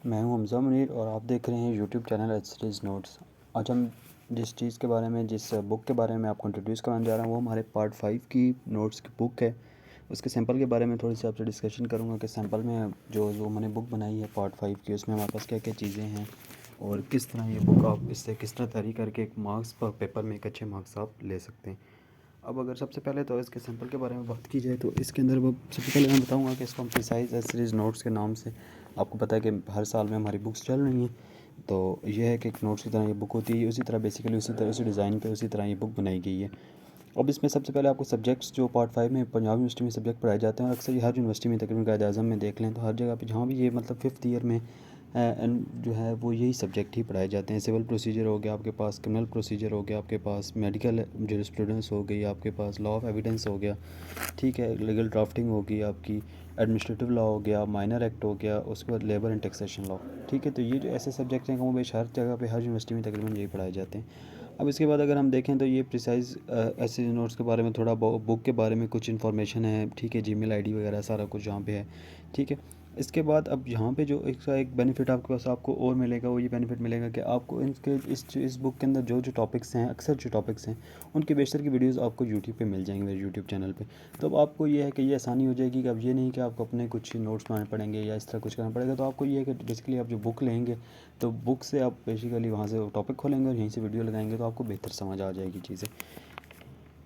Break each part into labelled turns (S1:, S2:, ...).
S1: मैं हूं हमज़ा मुनीर और आप देख रहे हैं YouTube channel H series notes. आज हम जिस चीज़ के बारे में जिस बुक के बारे में आपको इंट्रोड्यूस कराने जा रहा हूं वो हमारे पार्ट 5 की नोट्स की बुक है। उसके सैंपल के बारे में थोड़ी सी आपसे डिस्कशन करूंगा कि सैंपल में जो जो मैंने बुक बनाई है पार्ट 5 की, उसमें हमारे पास क्या क्या चीज़ें हैं और किस तरह ये बुक आप इससे किस तरह तैयारी करके एक मार्क्स पर पेपर में एक अच्छे मार्क्स आप ले सकते हैं। अब अगर सबसे पहले तो इसके सैंपल के बारे में बात की जाए तो इसके अंदर वो सबसे पहले मैं बताऊंगा कि इसको हम प्रिसाइज एच सीरीज़ नोट्स के नाम से, आपको पता है कि हर साल में हमारी बुक्स चल रही हैं, तो ये है कि एक नोट्स की तरह ये बुक होती है, उसी तरह बेसिकली उसी तरह उसी डिज़ाइन पे उसी तरह ये बुक बनाई गई है। अब इसमें सबसे पहले आपको सब्जेक्ट्स जो पार्ट 5 में पंजाब यूनिवर्सिटी में सब्जेक्ट पढ़ाए जाते हैं और अक्सर ये हर यूनिवर्सिटी में तकरीबन कायद-ए-आज़म में देख लें तो हर जगह पे जहाँ भी ये मतलब 5th ईयर में जो है वो यही सब्जेक्ट ही पढ़ाए जाते हैं। सिविल प्रोसीजर हो गया आपके पास, क्रिमिनल प्रोसीजर हो गया आपके पास, मेडिकल जूरिस्प्रूडेंस हो गई आपके पास, लॉ ऑफ एविडेंस हो गया, ठीक है, लीगल ड्राफ्टिंग होगी आपकी, एडमिनिस्ट्रेटिव लॉ हो गया, माइनर एक्ट हो गया, उसके बाद लेबर एंड टैक्सेशन लॉ, ठीक है। तो ये जो ऐसे सब्जेक्ट हैं कमोबेश हर जगह पे हर यूनिवर्सिटी में तकरीबन यही पढ़ाए जाते हैं। अब इसके बाद अगर हम देखें तो ये प्रिसाइज ऐसे नोट्स के बारे में थोड़ा बुक के बारे में कुछ इन्फॉर्मेशन है, ठीक है, जीमेल आईडी वगैरह सारा कुछ यहाँ पे है, ठीक है। इसके बाद अब यहाँ पे जो इसका एक बेनिफिट आपके पास आपको और मिलेगा वो ये बेनिफिट मिलेगा कि आपको इनके इस बुक के अंदर जो जो टॉपिक्स हैं, अक्सर जो टॉपिक्स हैं उनके बेशतर की वीडियोस आपको यूट्यूब पे मिल जाएंगे मेरे यूट्यूब चैनल पे। तो अब आपको ये है कि ये आसानी हो जाएगी कि अब ये नहीं कि आपको अपने कुछ नोट्स बनाने पड़ेंगे या इस तरह कुछ करना पड़ेगा। तो आपको ये है कि बेसिकली आप जो बुक लेंगे तो बुक से आप बेसिकली वहाँ से टॉपिक खोलेंगे और यहीं से वीडियो लगाएंगे तो आपको बेहतर समझ आ जाएगी चीज़ें,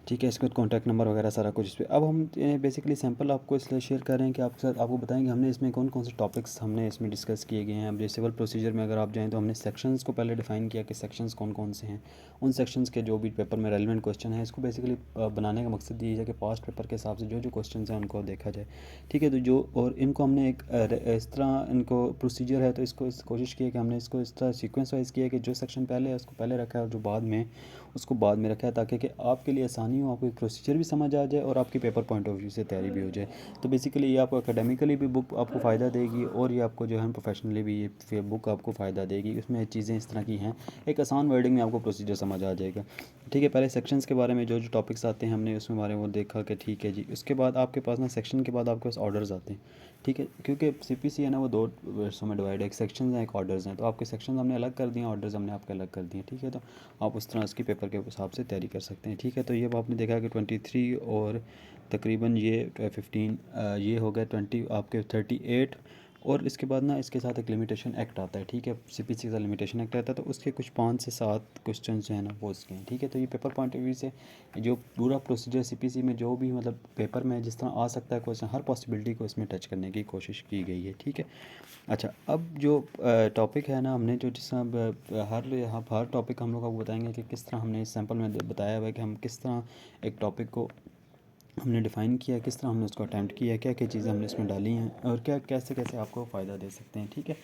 S1: ठीक है। इसके बाद कॉन्टैक्ट नंबर वगैरह सारा कुछ इस पर। अब हम बेसिकली सैंपल आपको इसलिए शेयर कर रहे हैं कि आपके साथ आपको बताएंगे हमने इसमें कौन कौन से टॉपिक्स हमने इसमें डिस्कस किए गए हैं। अब जैसे सिविल प्रोसीजर में अगर आप जाएं तो हमने सेक्शंस को पहले डिफाइन किया कि सेक्शंस कौन कौन से हैं, उन सेक्शंस के जो भी पेपर में रेलिवेंट क्वेश्चन है, इसको बेसिकली बनाने का मकसद ये है कि पास्ट पेपर के हिसाब से जो जो क्वेश्चन हैं उनको देखा जाए, ठीक है। तो जो और इनको हमने एक इस तरह इनको प्रोसीजर है तो इसको इस कोशिश की है कि हमने इसको इस तरह सीक्वेंस वाइज किया है कि जो सेक्शन पहले है उसको पहले रखा है और जो बाद में उसको बाद में रखा है, ताकि कि आपके लिए आसानी हो, आपको एक प्रोसीजर भी समझ आ जाए और आपकी पेपर पॉइंट ऑफ व्यू से तैयारी भी हो जाए। तो बेसिकली ये आपको एकेडमिकली भी बुक आपको फ़ायदा देगी और ये आपको जो है प्रोफेशनली भी ये बुक आपको फ़ायदा देगी। इसमें चीज़ें इस तरह की हैं, एक आसान वर्डिंग में आपको प्रोसीजर समझ आ जाएगा, ठीक है। पहले सेक्शंस के बारे में जो जो टॉपिक्स आते हैं हमने उसमें बारे में वो देखा कि ठीक है जी। उसके बाद आपके पास ना सेक्शन के बाद आपके पास ऑर्डर्स आते हैं, ठीक है, क्योंकि सीपीसी है ना वो दो हिस्सों में डिवाइड है, एक सेक्शंस हैं एक ऑर्डर्स हैं। तो आपके सेक्शंस हमने अलग कर दिए, ऑर्डर्स हमने आपके अलग कर दिए, ठीक है। तो आप उस तरह उसकी पेपर के हिसाब से तैयारी कर सकते हैं, ठीक है। तो ये आपने देखा कि 23 और तकरीबन ये 15 ये हो गया 20 आपके 38। और इसके बाद ना इसके साथ एक लिमिटेशन एक्ट आता है, ठीक है, सीपीसी का लिमिटेशन एक्ट आता है। तो उसके कुछ 5 से 7 क्वेश्चन जो है ना वो उसके हैं, ठीक है। तो ये पेपर पॉइंट ऑफ व्यू से जो पूरा प्रोसीजर सीपीसी में जो भी मतलब पेपर में जिस तरह आ सकता है क्वेश्चन, हर पॉसिबिलिटी को इसमें टच करने की कोशिश की गई है, ठीक है। अच्छा, अब जो टॉपिक है ना हमने जो जिस तरह हर टॉपिक हम लोग आपको बताएंगे कि किस तरह हमने इस सैम्पल में बताया हुआ है कि हम किस तरह एक टॉपिक को हमने डिफ़ाइन किया है, किस तरह हमने उसको अटैम्प्ट किया है, क्या क्या चीज़ें हमने इसमें डाली हैं और क्या कैसे कैसे आपको फ़ायदा दे सकते हैं, ठीक है।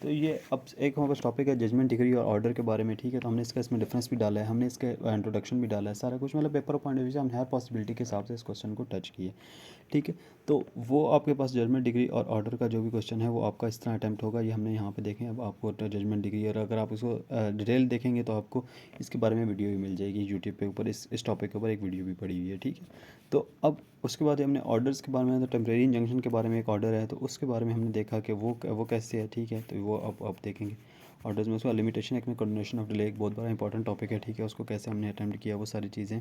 S1: तो ये अब एक हमारे पास टॉपिक है जजमेंट डिग्री और ऑर्डर के बारे में, ठीक है। तो हमने इसका इसमें डिफरेंस भी डाला है, हमने इसके इंट्रोडक्शन भी डाला है, सारा कुछ मतलब पेपर पॉइंट ऑफ व्यू से हमने हर पॉसिबिलिटी के हिसाब से इस क्वेश्चन को टच किया, ठीक है। तो वो आपके पास जजमेंट डिग्री और ऑर्डर का जो भी क्वेश्चन है वो आपका इस तरह अटैम्प्ट होगा, ये हमने यहाँ पे देखें। अब आपको जजमेंट डिग्री और अगर आप इसको डिटेल देखेंगे तो आपको इसके बारे में वीडियो भी मिल जाएगी यूट्यूब पे ऊपर, इस टॉपिक के ऊपर एक वीडियो भी पड़ी हुई है, ठीक है। तो अब उसके बाद हमने ऑर्डर्स के बारे में, तो टेम्परेरी इंजंक्शन के बारे में एक ऑर्डर है तो उसके बारे में हमने देखा कि वो कैसे है, ठीक है। तो वो अब देखेंगे ऑर्डर्स में। उसका लिमिटेशन एक्ट में कंडोनेशन ऑफ डिले एक बहुत बड़ा इंपॉर्टेंट टॉपिक है, ठीक है। उसको कैसे हमने अटैम्प्ट किया वो सारी चीज़ें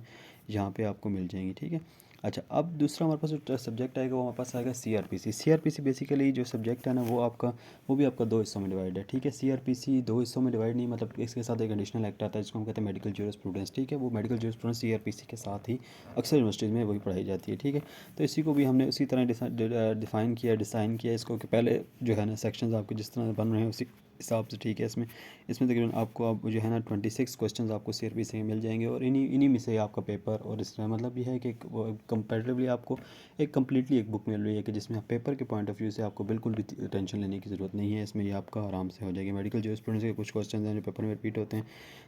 S1: यहाँ पे आपको मिल जाएंगी, ठीक है। अच्छा, अब दूसरा हमारे पास जो सब्जेक्ट आएगा वो हमारे पास आएगा सीआरपीसी। सीआरपीसी बेसिकली जो सब्जेक्ट है ना वो भी आपका दो हिस्सों में डिवाइड है, ठीक है। सीआरपीसी दो हिस्सों में डिवाइड नहीं, मतलब इसके साथ एक एडिशनल एक्ट आता है जिसको हम कहते हैं मेडिकल ज्यूरिस्प्रूडेंस, ठीक है। वो मेडिकल ज्यूरिस्प्रूडेंस सीआरपीसी के साथ ही अक्सर यूनिवर्सिटीज़ में वही पढ़ाई जाती है, ठीक है। तो इसी को भी हमने उसी तरह डिफ़ाइन किया, डिज़ाइन किया इसको कि पहले जो है ना सेक्शंस आपके जिस तरह बन रहे हैं उसी हिसाब से, ठीक है। इसमें इसमें तकरीबन आपको अब जो है ना 26 क्वेश्चंस आपको सीआरपीसी में मिल जाएंगे और इन्हीं में से आपका पेपर, और इस तरह मतलब ये है कि कंपैरेटिवली आपको एक कम्प्लीटली एक बुक मिल रही है कि जिसमें आप पेपर के पॉइंट ऑफ व्यू से आपको बिल्कुल भी टेंशन लेने की ज़रूरत नहीं है। इसमें ये आपका आराम से हो जाएगी। मेडिकल ज्यूरिस्प्रूडेंस के कुछ क्वेश्चन हैं जो पेपर में रिपीट होते हैं।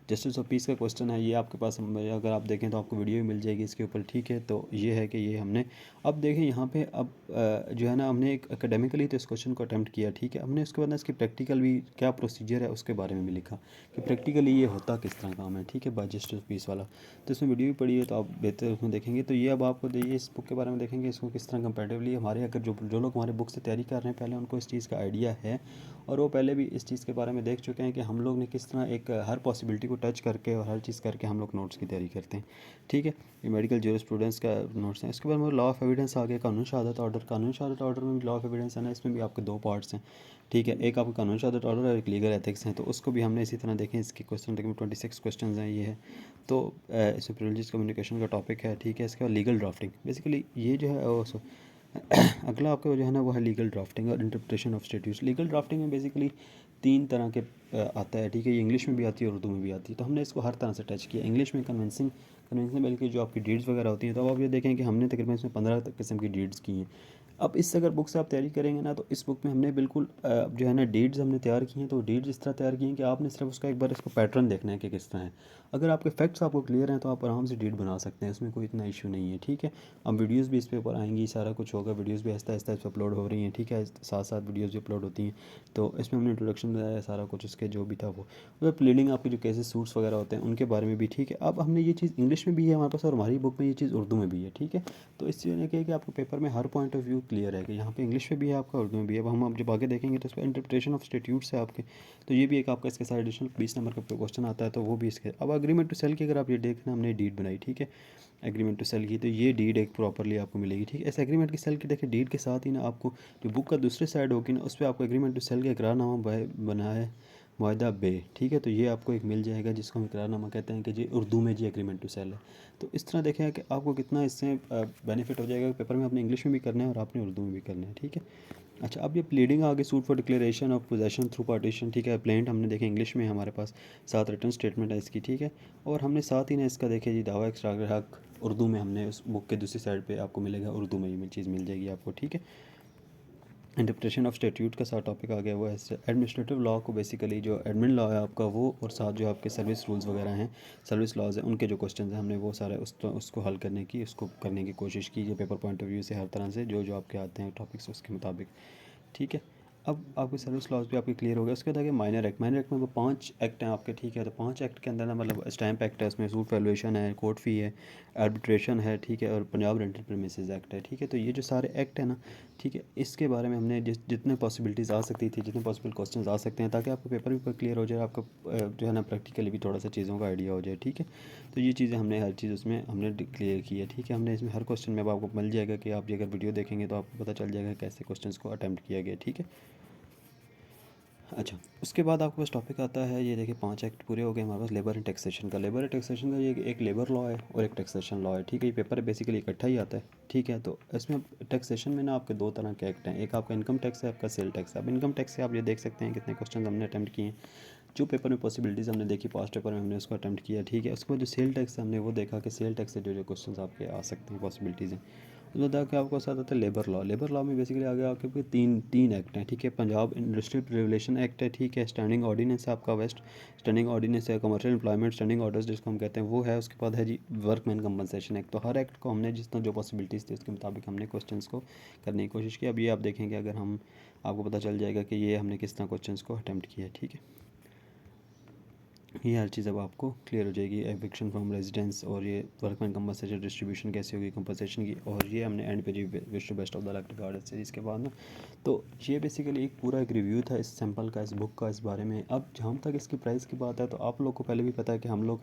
S1: जस्टिस ऑफ पीस का क्वेश्चन है, ये आपके पास अगर आप देखें तो आपको वीडियो भी मिल जाएगी इसके ऊपर, ठीक है। तो ये है कि ये हमने अब देखें यहाँ पे अब जो है ना हमने एक एकेडमिकली तो इस क्वेश्चन को अटैम्प्ट किया, ठीक है। हमने उसके बाद ना इसकी प्रैक्टिकल भी क्या प्रोसीजर है उसके बारे में भी लिखा कि प्रैक्टिकली ये होता किस तरह काम है, ठीक है, बाय जस्टिस पीस वाला। तो इसमें वीडियो भी पड़ी है, तो आप बेहतर उसमें देखेंगे। तो ये अब आपको ये इस बुक के बारे में देखेंगे, इसको किस तरह कंपेरेटिवली हमारे अगर जो लोग हमारे बुक से तैयारी कर रहे हैं पहले उनको इस चीज़ का आइडिया है और वो पहले भी इस चीज़ के बारे में देख चुके हैं कि हम लोग ने किस तरह एक हर पॉसिबिलिटी को टच करके और हर चीज़ करके हम लोग नोट्स की तैयारी करते हैं, ठीक है। ये मेडिकल जूरिस्प्रूडेंस का नोट्स हैं। इसके बाद में लॉ ऑफ एविडेंस आ गया, कानून शहादत ऑर्डर। कानून शहादत ऑर्डर में भी लॉ ऑफ एविडेंस है ना, इसमें भी आपके 2 पार्ट्स हैं, ठीक है। एक आपका कानून शहादत ऑर्डर और एक लीगल एथिक्स हैं, तो उसको भी हमने इसी तरह देखें। इसके क्वेश्चन देखें 26 क्वेश्चन हैं ये है। तो इसमें प्रिविलेज कम्युनिकेशन का टॉपिक है, ठीक है। इसके बाद लीगल ड्राफ्टिंग, बेसिकली ये जो है अगला आपका जो है ना वो है लीगल ड्राफ्टिंग और interpretation of statutes. Legal drafting में बेसिकली 3 तरह के आता है, ठीक है। ये इंग्लिश में भी आती है और उर्दू में भी आती है, तो हमने इसको हर तरह से टच किया। इंग्लिश में कन्विंसिंग बल्कि जो आपकी डीड्स वगैरह होती हैं, तो अब आप ये देखें कि हमने तकरीबन इसमें 15 किस्म की डीड्स की हैं। अब इससे अगर बुक से आप तैयारी करेंगे ना, तो इस बुक में हमने बिल्कुल जो है ना डीड्स हमने तैयार की हैं, तो डीड्स इस तरह तैयार की हैं कि आपने सिर्फ उसका एक बार इसको पैटर्न देखना है कि किस तरह है। अगर आपके फैक्ट्स आपको क्लियर हैं तो आप आराम से डीड बना सकते हैं, इसमें कोई इतना इशू नहीं है, ठीक है। अब वीडियोज़ भी इस पे ऊपर आएंगी, सारा कुछ होगा, वीडियोज़ भी आहिस्ता आहिस्ता इस पर अपलोड हो रही हैं, ठीक है। साथ साथ वीडियोज़ भी अपलोड होती हैं, तो इसमें हमने इंट्रोडक्शन बताया सारा कुछ उसके जो भी था वो प्लीडिंग आपके जो केसेस सूट्स वगैरह होते हैं उनके बारे में भी, ठीक है। अब हमने ये चीज़ इंग्लिश में भी है हमारे पास और हमारी बुक में ये चीज़ उर्दू में भी है, ठीक है। तो इस चीज़ ने क्या है कि आपको पेपर में हर पॉइंट ऑफ व्यू क्लियर है कि यहाँ पे इंग्लिश में भी है आपका, उर्दू में भी है। अब हम अब जब आगे देखेंगे तो इस पर इंटरप्रिटेशन ऑफ स्टैट्यूट्स है आपके, तो ये भी एक आपका इसके साथ एडिशनल 20 नंबर का क्वेश्चन आता है, तो वो भी इसके। अब एग्रीमेंट टू सेल की अगर आप ये देखना, हमने डीड बनाई, ठीक है, एग्रीमेंट टू सेल की, तो ये डीड एक प्रॉपरली आपको मिलेगी, ठीक है। इस एग्रीमेंट की सेल की देखिए डीड के साथ ही ना आपको जो बुक का दूसरी साइड होगी ना, उस पर आपको एग्रीमेंट टू सेल का इकरारनामा बना है, मुआहदा बे, ठीक है। तो ये आपको एक मिल जाएगा जिसको हम इकरारनामा कहते हैं कि जी उर्दू में जी एग्रीमेंट टू सेल है। तो इस तरह देखें कि आपको कितना इससे बेनिफिट हो जाएगा। पेपर में आपने इंग्लिश में भी करना है और आपने उर्दू में भी करना है, ठीक है। अच्छा, अब ये प्लीडिंग आ गई, suit for declaration of possession through partition, ठीक है। प्लेंट हमने देखे इंग्लिश में हमारे पास, साथ रिटर्न स्टेटमेंट है इसकी, ठीक है। और हमने साथ ही ना इसका देखे जी दावा एक्स्ट्रा हक उर्दू में हमने उस बुक के दूसरी साइड पे आपको मिलेगा, उर्दू में ये चीज़ मिल जाएगी आपको, ठीक है। इंटरप्रिटेशन ऑफ स्टैट्यूट का साथ टॉपिक आ गया हुआ है। एडमिनिस्ट्रेटिव लॉ को बेसिकली जो एडमिन लॉ है आपका वो, और साथ जो आपके सर्विस रूल्स वगैरह हैं, सर्विस लॉज हैं, उनके जो क्वेश्चन हैं हमने वो सारे उसको हल करने की, उसको करने की कोशिश की है पेपर पॉइंट ऑफ व्यू से, हर तरह से जो जो आपके आते हैं टॉपिक्स उसके मुताबिक, ठीक है। अब आपके सर्विस लॉज भी आपके क्लियर हो गया। उसके बाद आगे माइनर एक्ट। माइनर एक्ट में वो 5 एक्ट हैं आपके, ठीक है। तो 5 एक्ट के अंदर ना मतलब स्टैम्प एक्ट है, उसमें सूट वैल्यूएशन है, कोर्ट फ़ी है, आर्बिट्रेशन है, ठीक है, और पंजाब रेंटल प्रीमिसेस एक्ट है, ठीक है। तो ये जो सारे एक्ट हैं ना, ठीक है, इसके बारे में हमने जितने पॉसिबिलिटीज़ आ सकती थी, जितने पॉसिबल क्वेश्चन आ सकते हैं, ताकि आपका पेपर भी क्लियर हो जाए, आपका जो है ना प्रैक्टिकली भी थोड़ा सा चीज़ों का आइडिया हो जाए, ठीक है। तो ये चीज़ें हमने हर चीज़ उसमें हमने क्लियर की है, ठीक है। हमने इसमें हर क्वेश्चन में अब आपको मिल जाएगा कि आप अगर वीडियो देखेंगे तो आपको पता चल जाएगा कैसे क्वेश्चन को अटैम्प्ट किया गया, ठीक है। अच्छा, उसके बाद आपके पास टॉपिक आता है, ये देखिए 5 एक्ट पूरे हो गए हमारे पास। लेबर एंड टैक्सेशन का। लेबर एंड टैक्सेशन का ये एक लेबर लॉ है और एक टैक्सेशन लॉ है, ठीक है। ये पेपर बेसिकली इकट्ठा ही आता है, ठीक है। तो इसमें टैक्सेशन में ना आपके 2 तरह के एक्ट हैं, एक आपका इनकम टैक्स है, आपका सेल टैक्स है। अब इनकम टैक्स से आप ये देख सकते हैं कितने क्वेश्चन हमने अटैम्प्ट किए हैं। जो पेपर में पॉसिबिलिटीज़ हमने देखी पास्ट पेपर में हमने उसको अटैम्प्ट किया, ठीक है। उसके बाद जो सेल टैक्स है हमने वो देखा कि सेल टैक्स से जो जो क्वेश्चन आपके आ सकते हैं, पॉसिबिलिटीज़ हैं। उसमें बता के आपको साथ आता है लेबर लॉ। लेबर लॉ में बेसिकली आगे आपके तीन एक्ट हैं, ठीक है। पंजाब इंडस्ट्रियल रेगुलेशन एक्ट है, ठीक है। स्टैंडिंग ऑर्डिनेंस है आपका वेस्ट स्टैंडिंग ऑर्डिनेंस है। कमर्शियल एम्प्लॉयमेंट स्टैंडिंग ऑर्डर्स जिसको हम कहते हैं वो है। उसके बाद है जी वर्कमैन कंपनसेशन एक्ट। तो हर एक्ट को हमने जितना जो पॉसिबिलिटीज़ थी उसके मुताबिक हमने क्वेश्चंस को करने की कोशिश की। अब ये आप देखेंगे अगर हम आपको पता चल जाएगा कि ये हमने किस तरह क्वेश्चंस को अटैम्प्ट किया है, ठीक है। ये हर चीज़ अब आपको क्लियर हो जाएगी। एविक्शन फ्रॉम रेजिडेंस और ये वर्कमैन कंपनसेशन डिस्ट्रीब्यूशन कैसे होगी कंपनसेशन की, और ये हमने एंड पे जी wish to best of the luck regard series के बाद ना। तो ये बेसिकली एक पूरा एक रिव्यू था इस सैम्पल का, इस बुक का, इस बारे में। अब जहाँ तक इसकी प्राइस की बात है तो आप लोग को पहले भी पता है कि हम लोग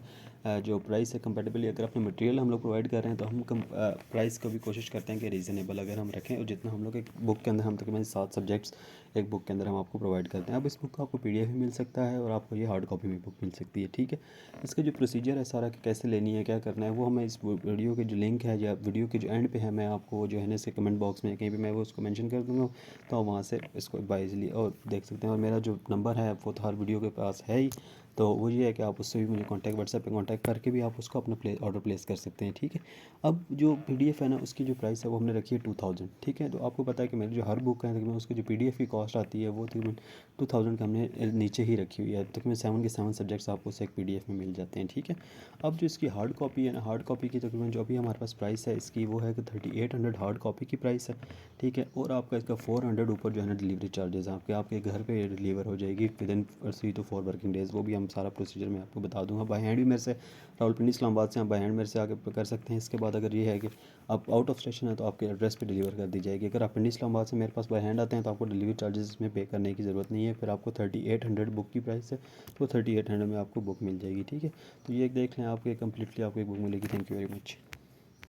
S1: जो प्राइस है कंपेटेबली अगर अपने मटेरियल हम लोग प्रोवाइड कर रहे हैं तो हम प्राइस को भी कोशिश करते हैं कि रीज़नेबल अगर हम रखें, और जितना हम लोग एक बुक के अंदर हम तकरीबन 7 सब्जेक्ट्स एक बुक के अंदर हम आपको प्रोवाइड करते हैं। अब इस बुक का आपको PDF भी मिल सकता है और आपको ये हार्ड कॉपी भी बुक मिल सकती है, ठीक है। इसका जो प्रोसीजर है सारा कि कैसे लेनी है, क्या करना है, वो हमें इस वीडियो के जो लिंक है या वीडियो के जो एंड पे है, मैं आपको जो है ना इसके कमेंट बॉक्स में कहीं पे मैं वो उसको मेंशन कर दूँगा, तो आप वहाँ से इसको बाइजली और देख सकते हैं। और मेरा जो नंबर है वो तो हर वीडियो के पास है ही, तो वो ये है कि आप उससे भी मुझे कॉन्टैक्ट व्हाट्सएप पे कॉन्टैक्ट करके भी आप उसको अपना ऑर्डर प्लेस कर सकते हैं, ठीक है। अब जो PDF है ना, उसकी जो प्राइस है वो हमने रखी है 2000, ठीक है। तो आपको पता है कि मेरी जो हर बुक है तकरीबन उसकी जो PDF की कॉस्ट आती है वो तकरीबन 2000 का हमने नीचे ही रखी हुई है। तकरीबन 7 के 7 सब्जेक्ट्स आपको उसे एक PDF में मिल जाते हैं, ठीक है। अब जो इसकी हार्ड कॉपी है ना, हार्ड कॉपी की तकरीबन जो अभी हमारे पास प्राइस है इसकी वो है कि 3800 हार्ड कॉपी की प्राइस है, ठीक है। और आपका इसका 400 ऊपर जो है ना डिलीवरी चार्जेस आपके आपके घर पे डिलीवर हो जाएगी with in 3 to 4 working days. वो भी हम सारा प्रोसीजर मैं आपको बता दूंगा। बाय हैंड भी मेरे से रावलपिंडी इस्लामाबाद से आप बाय हैंड मेरे से आगे कर सकते हैं। इसके बाद अगर ये है कि आप आउट ऑफ स्टेशन है तो आपके एड्रेस पे डिलीवर कर दी जाएगी। अगर आप पिंडी इस्लामाबाद से मेरे पास बाय हैंड आते हैं तो आपको डिलीवरी चार्जेस इसमें पे करने की ज़रूरत नहीं है। फिर आपको 3800 बुक की प्राइस है, तो 3800 में आपको बुक मिल जाएगी, ठीक है। तो ये देख लें, आपको कम्प्लीटली आपको एक बुक मिलेगी। Thank you very much.